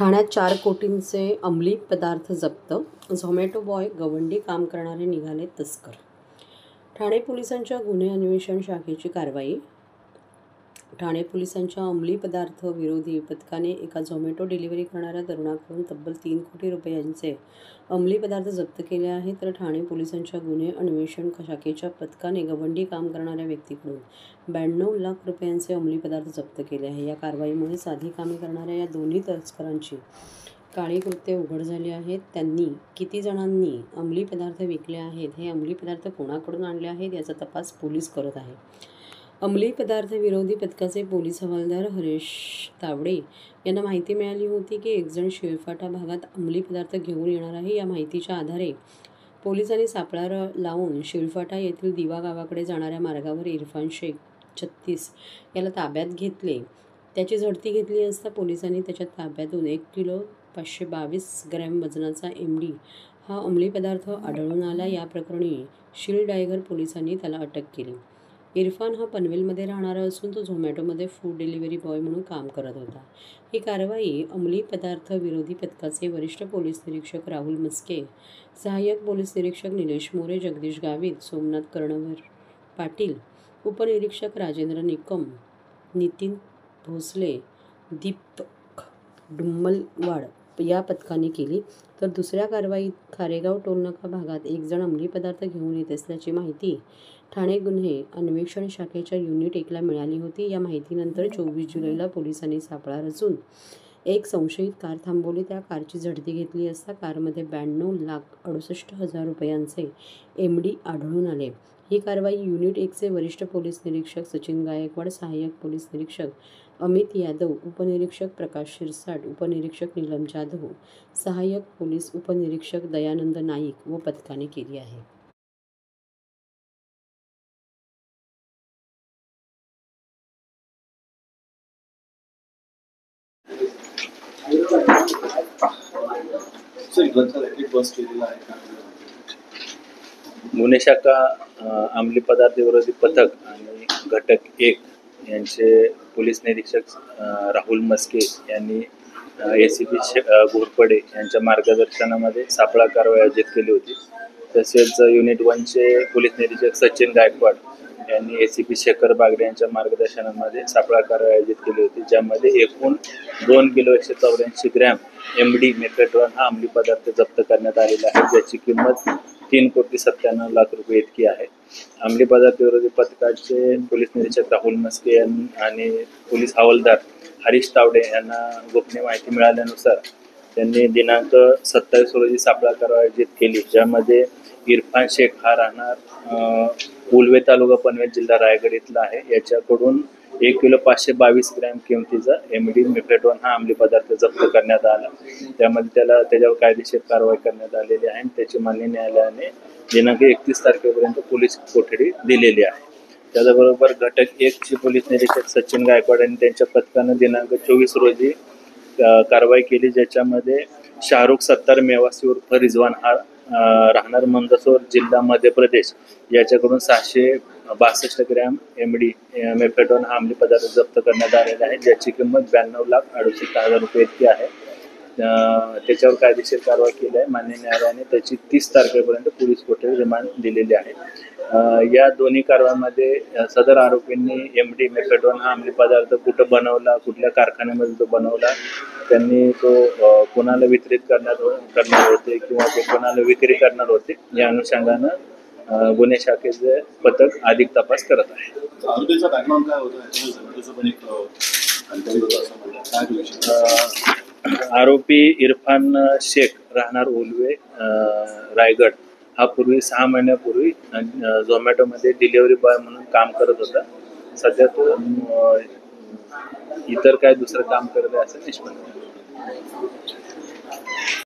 ठाण्यात 4 कोटींचे अंमली पदार्थ जप्त. झोमॅटो बॉय गवंडी काम करणारे निघाले तस्कर. ठाणे पोलिसांच्या गुन्हे अन्वेषण शाखेची कारवाई. ठाणे पोलिसांच्या अंमली पदार्थ विरोधी पथकाने एका झोमॅटो डिलिव्हरी करणाऱ्या तरुणाकडून तब्बल 3 कोटी रुपयांचे अंमली पदार्थ जप्त केले आहेत. तर ठाणे पोलिसांच्या गुन्हे अन्वेषण शाखेच्या पथकाने गवंडी काम करणाऱ्या व्यक्तीकडून 92 लाख रुपयांचे अंमली पदार्थ जप्त केले आहे. या कारवाईमुळे साधी कामे करणाऱ्या या दोन्ही तस्करांची काळी कृत्ये उघड झाली आहेत. त्यांनी किती जणांनी अंमली पदार्थ विकले आहेत, हे अंमली पदार्थ कोणाकडून आणले आहेत याचा तपास पोलीस करत आहेत. अंमली पदार्थ विरोधी पथकाचे पोलीस हवालदार हरीश तावडे यांना माहिती मिळाली होती की एकजण शिळफाटा भागात अंमली पदार्थ घेऊन येणार आहे. या माहितीच्या आधारे पोलिसांनी सापळा लावून शिळफाटा येथील दिवा गावाकडे जाणाऱ्या मार्गावर इरफान शेख 36 याला ताब्यात घेतले. त्याची झडती घेतली असता पोलिसांनी त्याच्या ताब्यातून 1 किलो 522 ग्रॅम वजनाचा MD हा अंमली पदार्थ आढळून आला. या प्रकरणी शीलडायगर पोलिसांनी त्याला अटक केली. इरफान हा पनवेलमध्ये राहणारा असून तो झोमॅटोमध्ये फूड डिलिव्हरी बॉय म्हणून काम करत होता. ही कारवाई अंमली पदार्थ विरोधी पथकाचे वरिष्ठ पोलीस निरीक्षक राहुल मस्के, सहाय्यक पोलीस निरीक्षक निलेश मोरे, जगदीश गावित, सोमनाथ कर्णवर पाटील, उपनिरीक्षक राजेंद्र निकम, नितीन भोसले, दीपक डुम्मलवाड या पथकाने केली. तर दुसऱ्या कारवाईत खारेगाव टोलनाका भागात एक जण अंमली पदार्थ घेऊन येत असल्याची माहिती ठाणे गुन्हे अन्वेषण शाखेच्या युनिट 1 ला मिळाली होती. या माहितीनंतर 24 जुलैला पोलिसांनी सापळा रचून एक संशयित कार थांबवली. त्या कारची झडती घेतली असता कारमध्ये 92,68,000 रुपयांचे MD आढळून आले. ही कारवाई युनिट 1 चे वरिष्ठ पोलीस निरीक्षक सचिन गायकवाड, सहाय्यक पोलीस निरीक्षक अमित यादव, उपनिरीक्षक प्रकाश शिरसाट, उपनिरीक्षक नीलम जाधव, सहाय्यक पोलीस उपनिरीक्षक दयानंद नाईक व पथकाने केली आहे. गुन्हे शाखा अंमली पदार्थ विरोधी पथक आणि घटक 1 यांचे पोलीस निरीक्षक राहुल मस्के यांनी ACP घोरपडे यांच्या मार्गदर्शनामध्ये सापळा कारवाई आयोजित केली होती. तसेच युनिट 1 चे पोलीस निरीक्षक सचिन गायकवाड यांनी ACP शेखर बागडे यांच्या मार्गदर्शनामध्ये सापळा कारवाई आयोजित केली होती, ज्यामध्ये एकूण 2 किलो 184 ग्रॅम MD मेफेड्रॉन हा अंमली पदार्थ जप्त करण्यात आलेला आहे, ज्याची किंमत 3 कोटी 97 लाख रुपये इतकी आहे. अंमली पदार्थ विरोधी पथकाचे पोलीस निरीक्षक राहुल मस्के आणि पोलीस हवालदार हरीश तावडे यांना गोपनीय माहिती मिळाल्यानुसार त्यांनी दिनांक 27 रोजी सापळा कारवाई आयोजित केली, ज्यामध्ये इरफान शेख हा राहणार उलवे तालुका पनवेल जिल्हा रायगड इथला आहे. याच्याकडून 1 किलो 522 ग्रॅम किमतीचा MD मेफेड्रॉन हा अंमली पदार्थ जप्त करण्यात आला. त्यामध्ये त्याच्यावर कायदेशीर कारवाई करण्यात आलेली आहे. त्याची मान्य न्यायालयाने दिनांक 31 तारखेपर्यंत पोलीस कोठडी दिलेली आहे. त्याचबरोबर घटक 1 चे पोलीस निरीक्षक सचिन गायकवाड यांनी त्यांच्या पथकानं दिनांक 24 रोजी कारवाई केली, ज्याच्यामध्ये शाहरुख सत्तार मेवासी उर्फ रिजवान हा राहणार मंदसौर जिल्हा मध्य प्रदेश याच्याकडून 662 ग्रॅम MD मेफेड्रॉन हा अंमली पदार्थ जप्त करण्यात आलेला आहे, ज्याची किंमत 92,68,000 रुपये इतकी आहे. त्याच्यावर कायदेशीर कारवाई केली आहे. मान्य न्यायालयाने त्याची 30 तारखेपर्यंत पोलीस कोठडी रिमांड दिलेली आहे. या दोन्ही कारवाईमध्ये सदर आरोपींनी MD मेफेड्रॉन हा अंमली पदार्थ कुठं बनवला, कुठल्या कारखान्यामध्ये तो बनवला, त्यांनी तो कोणाला वितरित करणार होते किंवा ते कोणाला विक्री करणार होते, या अनुषंगानं गुन्हे शाखेचे पथक अधिक तपास करत आहे. आरोपी इरफान शेख राहणार उलवे रायगड हा पूर्वी 6 महिन्यापूर्वी झोमॅटोमध्ये डिलिव्हरी बॉय म्हणून काम करत होता. सध्या तो इतर काय दुसरं काम करत आहे असं निष्पन्न.